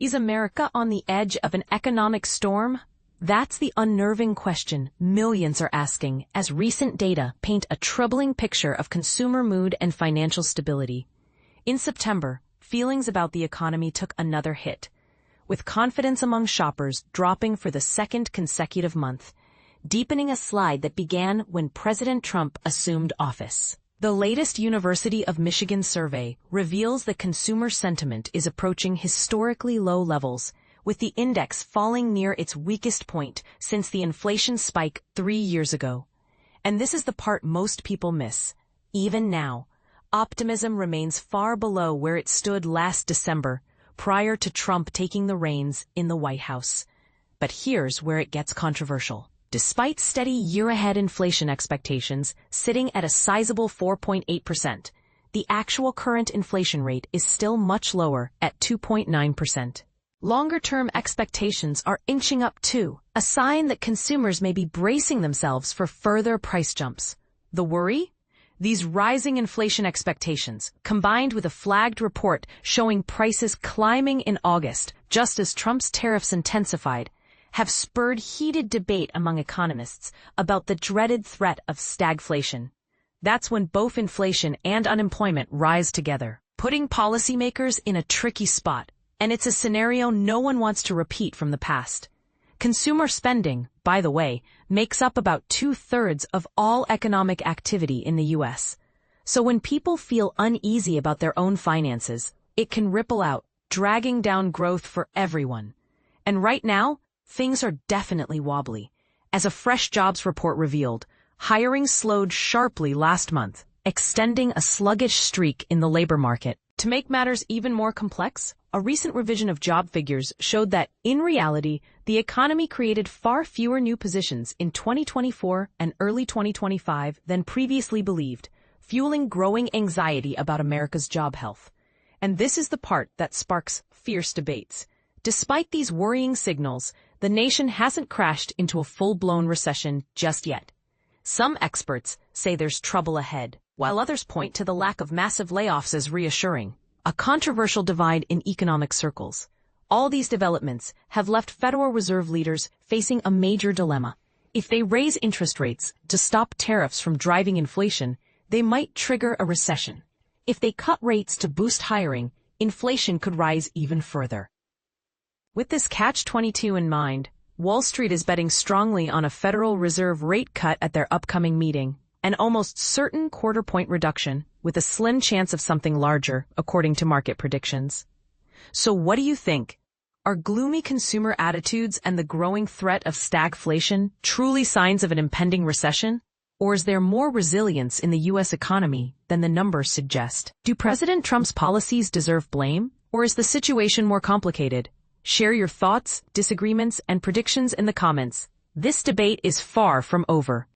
Is America on the edge of an economic storm? That's the unnerving question millions are asking as recent data paint a troubling picture of consumer mood and financial stability. In September, feelings about the economy took another hit, with confidence among shoppers dropping for the second consecutive month, deepening a slide that began when President Trump assumed office. The latest University of Michigan survey reveals that consumer sentiment is approaching historically low levels, with the index falling near its weakest point since the inflation spike 3 years ago. And this is the part most people miss. Even now, optimism remains far below where it stood last December, prior to Trump taking the reins in the White House. But here's where it gets controversial. Despite steady year-ahead inflation expectations sitting at a sizable 4.8%, the actual current inflation rate is still much lower at 2.9%. Longer-term expectations are inching up too, a sign that consumers may be bracing themselves for further price jumps. The worry? These rising inflation expectations, combined with a flagged report showing prices climbing in August, just as Trump's tariffs intensified, have spurred heated debate among economists about the dreaded threat of stagflation. That's when both inflation and unemployment rise together, putting policymakers in a tricky spot, and it's a scenario no one wants to repeat from the past. Consumer spending, by the way, makes up about 2/3 of all economic activity in the U.S. So when people feel uneasy about their own finances, it can ripple out, dragging down growth for everyone. And right now, things are definitely wobbly. As a fresh jobs report revealed, hiring slowed sharply last month, extending a sluggish streak in the labor market. To make matters even more complex, a recent revision of job figures showed that, in reality, the economy created far fewer new positions in 2024 and early 2025 than previously believed, fueling growing anxiety about America's job health. And this is the part that sparks fierce debates. Despite these worrying signals, the nation hasn't crashed into a full-blown recession just yet. Some experts say there's trouble ahead, while others point to the lack of massive layoffs as reassuring, a controversial divide in economic circles. All these developments have left Federal Reserve leaders facing a major dilemma. If they raise interest rates to stop tariffs from driving inflation, they might trigger a recession. If they cut rates to boost hiring, inflation could rise even further. With this catch-22 in mind, Wall Street is betting strongly on a Federal Reserve rate cut at their upcoming meeting, an almost certain quarter-point reduction, with a slim chance of something larger, according to market predictions. So what do you think? Are gloomy consumer attitudes and the growing threat of stagflation truly signs of an impending recession? Or is there more resilience in the U.S. economy than the numbers suggest? Do President Trump's policies deserve blame? Or is the situation more complicated? Share your thoughts, disagreements, and predictions in the comments. This debate is far from over.